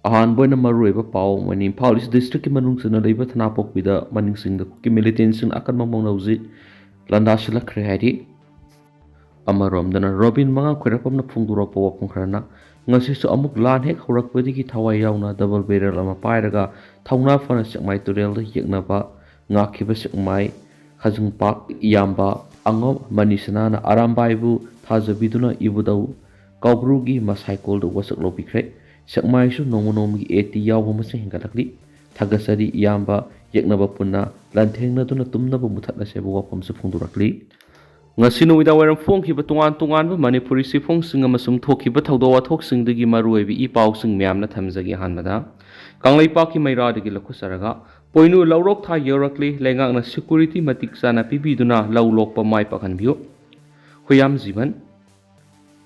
अहानबोइना मरुइबा पाव मनि Imphal east district की मनुंगसना लैबा थनापोकबिदा मनिंगसिंग की मिलिटेंट्स अकन मौनौजी landasilakhre hairi amaromdana robin manga khwerapamna phungdurokpa wapung kharana ngasisu amuk lan hek horakpadigi thawai yauna double barrel ama pairaga thauna fana sikmai turel da yeknaba ngakhiba sikmai khajung pak yamba angom manisana na arambaibu thajabiduna ibudau kaubrugi masaikol do wasak lobikre sikmai su nomonomi 80 yawa masing hingalakli thagasari yamba yeknaba punna lanthengna duna tumnaba muthatna sebu wapam su phungdurakli ngasinu ida waram phongkhiba tungan ba manipuri sifong singa masung thokhiba thawdo wathok singdagi maruibi I paw sing myamna thamjagi hanbada kanglaipa ki maira dagi lakhusaraga poinu lawrok tha yorakli lengakna security matik sana pibiduna lawlokpa mai pakhanbiu huyam jiban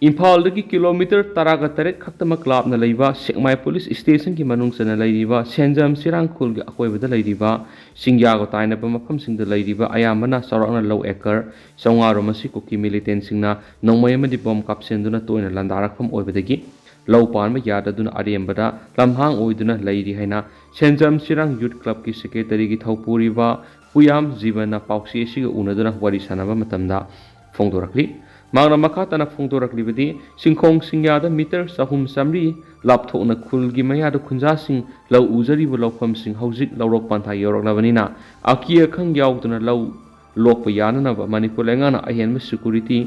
Imphal dagi kilometer taraga taret khaktama club na leiba Sekmai police station ki manung sana leiba Senjam Sirang khul gi akoibada leiba Singya go taina ba mafam singda leiba ayamana sarakna low acre sawngaro masi kuki militant singna nongmay ma di bom kapsenduna toina landarakpam oibadagi low pan ma yada duna ariembada lamhang oiduna leiri haina Senjam Sirang youth club ki secretary gi thawpuri ba puyam jibana pausi si unaduna wari sanaba matamda phongdorakli Mangna makatana phungdoraklibadi singkhong singyada meter sahum samri lapthokna khulgi mayada khunja sing law uzari bu lawpham sing haujik lawrok pantha yoraklabanina akia khang yauduna law lokpa yanana ba manipur lengana ahenma security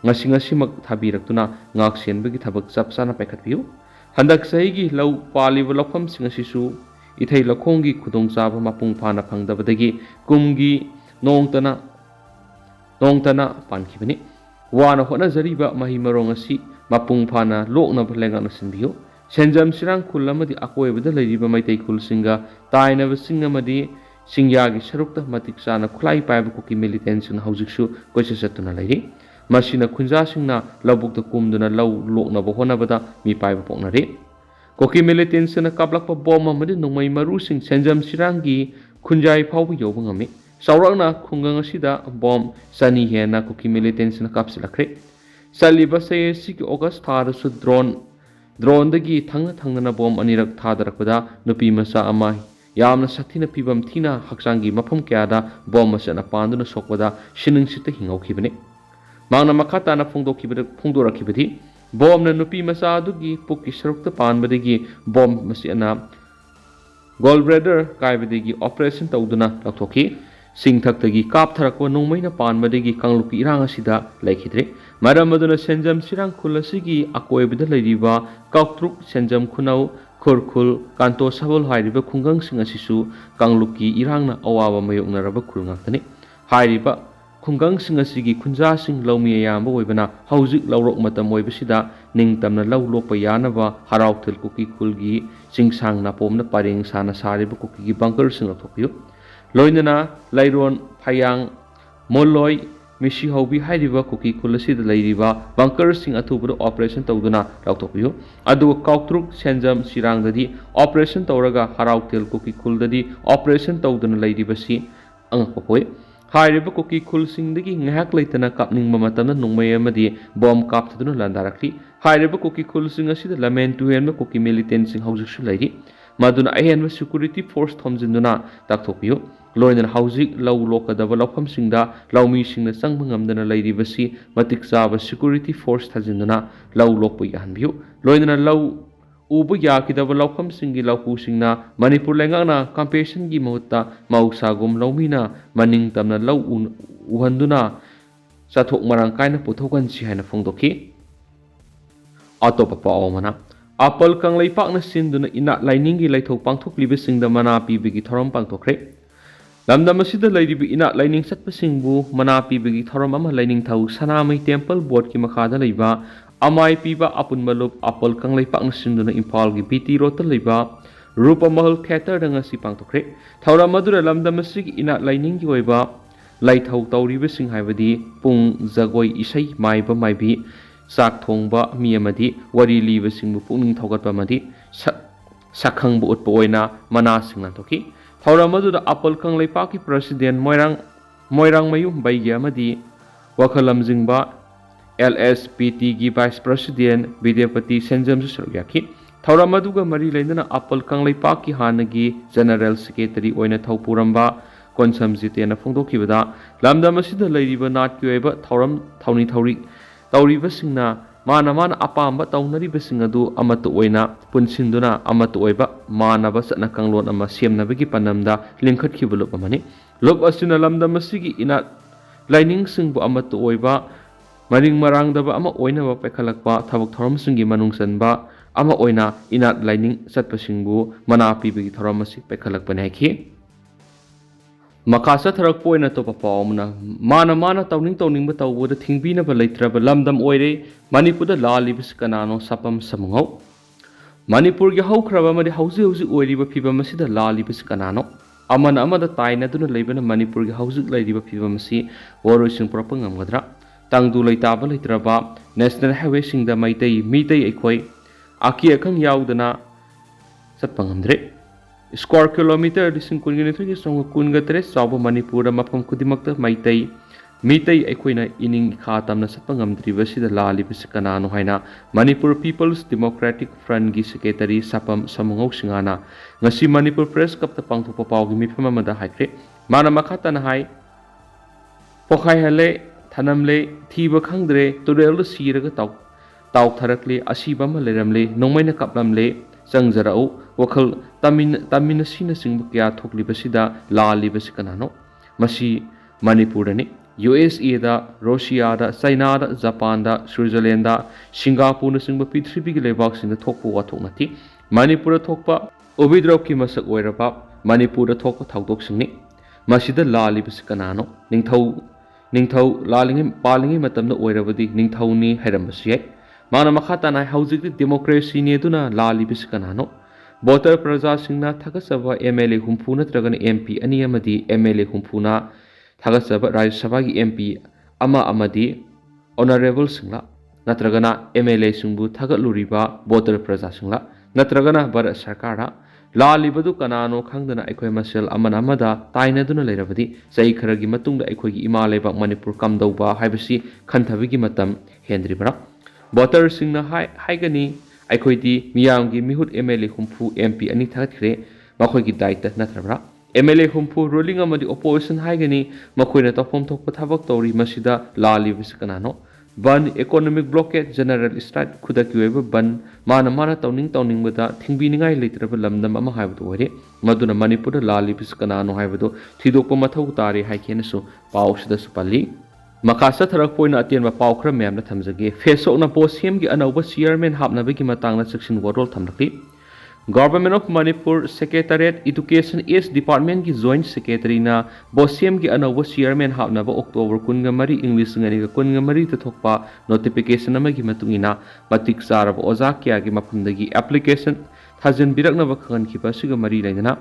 ngasi mak thabiraktuna ngak senbagi thabak chapsana paikhatbiu handak saigi law palibu lawpham sing asisu ithai lakhonggi khudongchaba mapung phana phangdabadagi kumgi nongtana pankhibani wana hona zariba mahi marong asi mapung phana lokna bhlengana sinbiyo senjam sirang khulamadi akoibada leiriba maitai khul singa taina singa madi singya gi sarukta matik sana khulai paiba kuki militants na haujiksu koisa satuna leiri masina khunja singna labukta kumduna law lokna bohona bada mi paiba poknare kuki militants na kablakpa bom amadi nongmai maru sing senjam sirang gi khunjai phawbu yobangami Saurangna khungang asida bom sani hena kuki militants na kapsilakhre saliba say sik August thada su drone dagi thangna bom anirak thadarakpada nupi masa ama yamna sathina pibam thina haksangi mafam kyada bom masana panduna sokpada shining sita hingaukibane mangna makata na phungdorakibadi bom na nupi masa dugi pukki sarukta panbadagi bom masana goldbladder kaibadagi operation tawduna lakthoki Singthaktagi kap tharakwa nongmaina panmadagi kangluki irang asida laikhidre maram aduna senjam sirang khulasigi akoibida leiriba kautruk senjam khunau khurkhul kanto sabol hairiba khungang sing asisu kangluki irangna awaba mayoknaraba khulngaktani hairiba khungang sing asigi khunja sing lawmi ayamba oibana haujik lawrok matam oibasida ningtamna law lokpa yanaba harauthil kuki khulgi singsang na pomna pareng sana sariba kuki gi bunker sing athokpiu Loinana Lairon Payang Moloi Mishi Hobi Hairiba Kuki Kulasi the Ladiba Bunker Sing Atubu Operation Tauduna Rautopio Adu Kautruk Senjam Sirang Dadi Operation Tauraga Harautil Kuki Kuldadi Operation Tauduna Lady Basi Angapoi Hairiba Kuki Kul Sing Digi Ngak Laitana Kapning Mamatana Nungmayamadi Bomb Kaptaduna Landarakli Hairiba Kuki Kul Sing Asi the Lament to Henma Kuki Militant Sing Houses Lady Maduna Ayan Security Force Tomzinduna Taktopio Loinan haujik law lokadaba lawpham singda lawmi singna changmangamdana leiribasi matik chaba security force thajinduna law lokpui hanbiu loinan law ubu yakidaba lawpham singi lawpu singna manipur lengana compassion gi mahutta mausagum lawmina maning tamna law uhanduna chathok marang kaina puthokan si haina phongdoki atopa paomana apal kanglai pakna sinduna ina liningi laithok pangthok libisingda mana pibigi thoram pangthokre Lamdamasida Lady ina lining set pasingbu mana pibigi thoram ama lining thau sanamai temple board ki makhada leiba amai piba apun malup apol kanglai pakna sinduna impal gi BT road leiba rupa mahal theater danga si pangtokre thawra madura lamdamasig ina lining gi oiba laithau tawriba sing haibadi pung jagoi isai maiba maibi sak thongba mi amadi wari liba singbu pungning thogatpa madi sakhangbu utpa oina mana singna toki Hauramadu Apple Kang Lepaki President Moirang Mayum Baigya Wakalam Zingba LSPT Vice President Vidyapati Senjam Suryaki थौरम अदुगा मरी लेना upper Kangleipak की हानगी general secretary ओइना थौपुरंबा कोनसम जितेना फोंदोखिबदा लमदम असिदा लैरिबा नाट की ओइबा थौरम थौनी थौरी तौरिबसिंगना माना अपाम्बा तौनरिबसिंग अदु अमत ओइना पुनसिंदुना अमत ओइबा मानबा सतना कंगलोन अमा सेमनबगी पनमदा लिंखतखिबा loop अमनि loop असिना लमदम असिगी इना lining सिंगबु अमत ओइबा मरिंग मरांगदबा अमा ओइनबा पैखलकपा थबक थौरमसिंगी मनुंगसनबा अमा ओइना इना लाइनिंग सत्पसिंगबु मना पीबगी थौरमसि पैखलकपने हाइखि मकासा थरक पोइना तो पावमना माना तौनिंग तौबुद थिंगबीनब लेत्रब लमदम ओइरे मणिपुर लालिबिस कनानो सपम समंगौ मणिपुर की हौख्रब मदि हौजि हौजि ओइरिब फिबम असिद लालिबिस कनानो अमन अमद ताइनदुना लेबन मणिपुर की हौजि लैरिब फिबम असि वरोइसिंग पुरप ngamgadra tangdu leitaba leitraba national highway singda maitai ekhoi aki akhang yaudana satpa ngamdre square kilometer dising kunginitri ki song kungatre sawba manipur mafam kudimakta maitai ekhoina ining kha tamna satpa ngamdriba sida lali bis kanano haina manipur people's democratic front gi secretary sapam samungau singana ngasi manipur press cup ta pangthopa pawgi mifama mada haikre mana makhata na hai pokhai hale thanamle thiba khangdre turel siraga taw tharakle asiba ma leramle nongmaina kaplamle changjarau wakhal tamina sina singbu kya thoklibasida lalibasi kanano masi manipur ni USA da Russia da China da Japan da Switzerland da Singapore na singba prithvi gi lebak sing da thokpu wathok nati manipur thokpa obidrop ki masak oirapa manipur da thokpa thaudok singni masida lalibasi kanano ningthau lalingi palingi matamna oirabadi ningthauni hairambasi mana makhata na haujik democracy ne duna lalibasi kanano voter praja singna thakasaba MLA humpu natragana MP ani amadi MLA humpuna thakasaba Rajya Sabha gi MP amadi honorable singla natragana MLA singbu thagatluriba voter praja singla natragana Bharat Sarkara lalibadu kanano khangdana aikhoi masel amada tainaduna leirabadi sai kharagi matungda aikhoi gi ima lebak Manipur kamdauba haibasi khanthabigi matam hendribara voter singna haigani aikhoi miyamgi mihut MLA humpu MP ani thakre makhoi gi daita natrabra MLA humpu ruling amadi opposition haigani makhoina tofom thokpa thabak tori masida lalibis kanano ban economic blockade general strike khudaki weba ban mana tawning bada thingbiningai leitraba lamdam ama haibadu ore maduna manipur lalibis kanano haibadu thidokpa mathau tare haikenasu pawsida supali makasa tharak poina atienba pawkhra memna thamjage fesokna posem gi anauba chairman hapnabagi matangna section warol thamlaki Government of Manipur Secretariat Education East Department ki Joint Secretary na Bosiem ki anauba chairman hapnaba October 13 English ngani ka 13 ta thokpa notification amagi matungina matik sarab oja kya gi maphamdagi application thajin biraknaba khan khiba siga mari lainana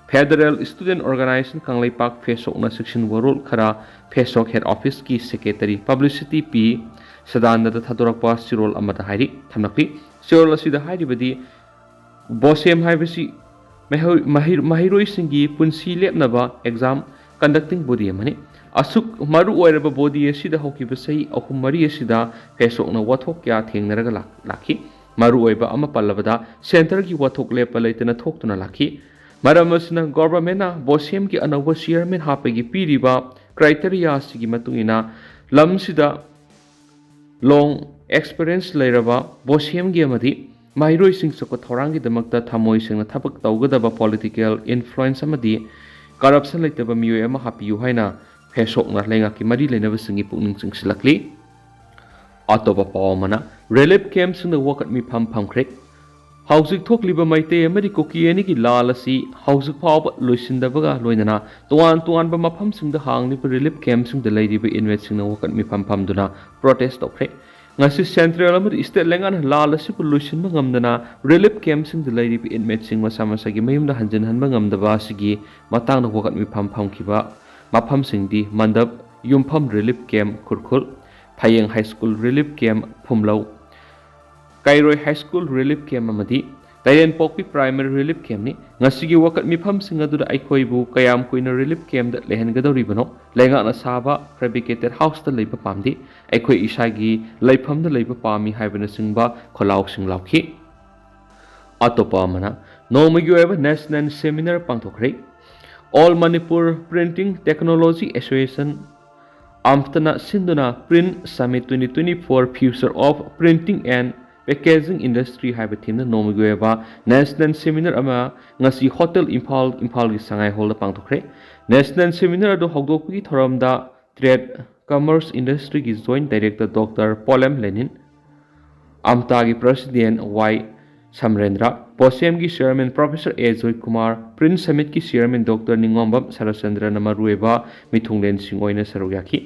Federal Student Organization Kanglaipak Fesok na section warol khara Fesok head office ki secretary publicity P sadanda ta thadorakpa sirol amata hairi thamnakli sirol asida hairi badi Bosem haibasi mahiroi singi punsi lepnaba exam conducting body amani asuk maru oiraba body asida hokiba sei ahum mari asida fesokna wathok kya thengnaraga lakhi maru oiba ama pallabada center ki wathok lepa leitena thoktuna lakhi maramasna government na bosem ki anauba chairman hapagi piriba criteria sigi matungina lamsida long experience leiraba bosem gi amadi Mahiroi sing soko thorangi damakta thamoi singna thapak tawgadaba political influence amadi corruption leitaba miyoi ama hapiu haina fesokna lenga ki mari lenaba singi pukning singsilakli atoba pawmana relief camp singna wakat mi phamkhre haujik thokliba maite amadi koki ani ki lalasi haujik pawba loisindabaga loinana tuan ba mapham singda hangni relief camp singda leiriba invest singna wakat mi phamduna protest tokre ngasi central amad state lengan lalasi pollution ngamdana relief camp sing the lady inmate sing masama sagi mayumda hanjin hanba ngamdaba sigi matang wakat mi pham khiba mapham sing di mandap yumpham relief camp khurkhul phayeng high school relief camp phumlau kairoi high school relief camp amadi Tairen Pokpi primary relief camp ni ngasigi wakat mi pham sing adu aikhoi bu kayam koina relief camp da lehen gadori bano lenga na saba fabricated house da leiba pamdi aikhoi isagi leifam da leiba pami haibana singba kholau sing laukhi ꯑꯇꯣꯞꯄ ꯑꯃꯅ ꯅꯣꯡꯃꯒꯤ ꯑꯣꯏꯕ national seminar ꯄꯥꯡꯊꯣꯛꯈ꯭ꯔꯦ꯫ All Manipur printing technology association ꯑꯝꯇꯅ ꯁꯤꯟꯗꯨꯅ print summit 2024 future of printing and packaging industry ꯍꯥꯏꯕ ꯊꯤꯝꯅ ꯅꯣꯡꯃꯒꯤ ꯑꯣꯏꯕ ꯅꯦꯁꯅꯦꯜ ꯁꯦꯃꯤꯅꯥꯔ ꯑꯃ ꯉꯁꯤ ꯍꯣꯇꯦꯜ ꯏꯝꯐꯥꯜꯒꯤ ꯁꯉꯥꯏ ꯍꯣꯜꯗ ꯄꯥꯡꯊꯣꯛꯈ꯭ꯔꯦ꯫ ꯅꯦꯁꯅꯦꯜ ꯁꯦꯃꯤꯅꯥꯔ ꯑꯗꯨ ꯍꯧꯗꯣꯛꯄꯒꯤ ꯊꯧꯔꯝꯗ ꯇ꯭ꯔꯦꯗ ꯀꯃꯔꯁ ꯏꯟꯗꯁꯇ꯭ꯔꯤꯒꯤ joint director doctor Polem Lenin, ꯑꯝꯇꯥꯒꯤ ꯄ꯭ꯔꯁꯤꯗꯦꯟꯠ ꯋꯥꯏ ꯁꯝꯔꯦꯟꯗ꯭ꯔ, ꯄꯣꯁꯦꯝꯒꯤ chairman professor A Joykumar, print ꯁꯃꯤꯠꯀꯤ ꯆꯦꯌꯔꯃꯦꯟ ꯗꯣꯛꯇꯔ ꯅꯤꯡꯉꯣꯝꯕꯝ ꯁꯔꯠꯆꯟꯗ꯭ꯔꯅ ꯃꯔꯨꯑꯣꯏꯕ ꯃꯤꯊꯨꯡꯂꯦꯟꯁꯤꯡ ꯑꯣꯏꯅ ꯁꯔꯨꯛ ꯌꯥꯈꯤ꯫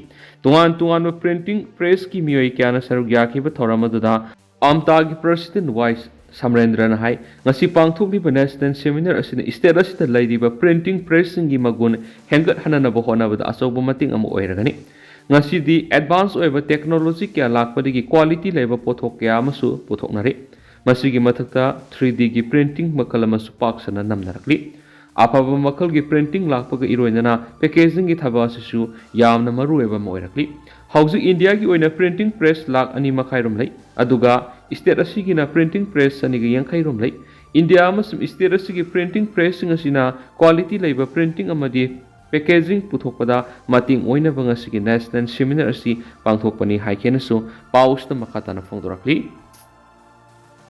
ꯇꯣꯉꯥꯟ ꯇꯣꯉꯥꯟꯕ ꯄ꯭ꯔꯤꯟꯇꯤꯡ ꯄ꯭ꯔꯦꯁꯀꯤ ꯃꯤꯑꯣꯏ ꯀꯌꯥꯅ ꯁꯔꯨꯛ ꯌꯥꯈꯤꯕ ꯊꯧꯔꯝ ꯑꯗꯨꯗ ꯑꯝꯇꯥꯒꯤ ꯄ꯭ꯔꯁꯤꯗꯦꯟꯠ ꯋꯥꯏ ꯁꯝꯔꯦꯟꯗ꯭ꯔꯅ ꯍꯥꯏ ꯉꯁꯤ ꯄꯥꯡꯊꯣꯛꯂꯤꯕ ꯅꯦꯁꯅꯦꯜ ꯁꯦꯃꯤꯅꯥꯔ ꯑꯁꯤꯅ ꯁ꯭ꯇꯦꯠ ꯑꯁꯤꯗ ꯂꯩꯔꯤꯕ ꯄ꯭ꯔꯤꯟꯇꯤꯡ ꯄ꯭ꯔꯦꯁꯁꯤꯡꯒꯤ ꯃꯒꯨꯟ ꯍꯦꯟꯒꯠꯍꯟꯅꯕ ꯍꯣꯠꯅꯕꯗ ꯑꯆꯧꯕ ꯃꯇꯦꯡ ꯑꯃ ꯑꯣꯏꯔꯒꯅꯤ꯫ ꯉꯁꯤꯗꯤ ꯑꯦꯗꯚꯥꯟꯁ ꯑꯣꯏꯕ ꯇꯦꯛꯅꯣꯂꯣꯖꯤ ꯀꯌꯥ ꯂꯥꯛꯄꯗꯒꯤ ꯀ꯭ꯋꯥꯂꯤꯇꯤ ꯂꯩꯕ ꯄꯣꯠꯊꯣꯛ ꯀꯌꯥ ꯑꯃꯁꯨ ꯄꯨꯊꯣꯛꯅꯔꯤ꯫ ꯃꯁꯤꯒꯤ ꯃꯊꯛꯇ 3Dꯒꯤ ꯄ꯭ꯔꯤꯟꯇꯤꯡ ꯃꯈꯜ ꯑꯃꯁꯨ ꯄꯥꯛ ꯁꯟꯅ ꯅꯝꯅꯔꯛꯂꯤ꯫ ꯑꯐꯕ ꯃꯈꯜꯒꯤ ꯄ꯭रिꯟꯇꯤꯡ ꯂꯥꯛꯄꯒ ꯏꯔꯣꯏꯅꯅ ꯄꯦꯀꯦꯖꯤꯡꯒꯤ ꯊꯕꯛ ꯑꯁꯤꯁꯨ ꯌꯥꯝꯅ ꯃꯔꯨꯑꯣꯏꯕ ꯑꯃ ꯑꯣꯏꯔꯛꯂꯤ꯫ ꯍꯧꯖꯤꯛ ꯏꯟꯗꯤꯌꯥꯒꯤ ꯑꯣꯏꯅ ꯄ꯭रिꯟꯇꯤꯡ ꯄ꯭ꯔꯦꯁ 2.5 ꯂꯩ, ꯑꯗꯨꯒ ꯁ꯭ꯇꯦꯠ ꯑꯁꯤꯒꯤꯅ ꯄ꯭ꯔꯤꯟꯇꯤꯡ ꯄ꯭ꯔꯦꯁ 250 ꯂꯩ꯫ ꯏꯟꯗꯤꯌꯥ ꯑꯃꯁꯨꯡ ꯁ꯭ꯇꯦꯠ ꯑꯁꯤꯒꯤ ꯄ꯭ꯔꯤꯟꯇꯤꯡ ꯄ꯭ꯔꯦꯁꯁꯤꯡ ꯑꯁꯤꯅ ꯀ꯭ꯋꯥꯂꯤꯇꯤ ꯂꯩꯕ ꯄ꯭ꯔꯤꯟꯇꯤꯡ ꯑꯃꯗꯤ ꯄꯦꯀꯦꯖꯤꯡ ꯄꯨꯊꯣꯛꯄꯗ ꯃꯇꯦꯡ ꯑꯣꯏꯅꯕ ꯉꯁꯤꯒꯤ ꯅꯦꯁꯅꯦꯜ ꯁꯦꯃꯤꯅꯥꯔ ꯑꯁꯤ ꯄꯥꯡꯊꯣꯛꯄꯅꯤ ꯍꯥꯏꯈꯤꯅꯁꯨ ꯄꯥꯎꯁꯤꯗ ꯃꯈꯥ ꯇꯥꯅ ꯐꯣꯡꯗꯣꯔꯛꯂꯤ꯫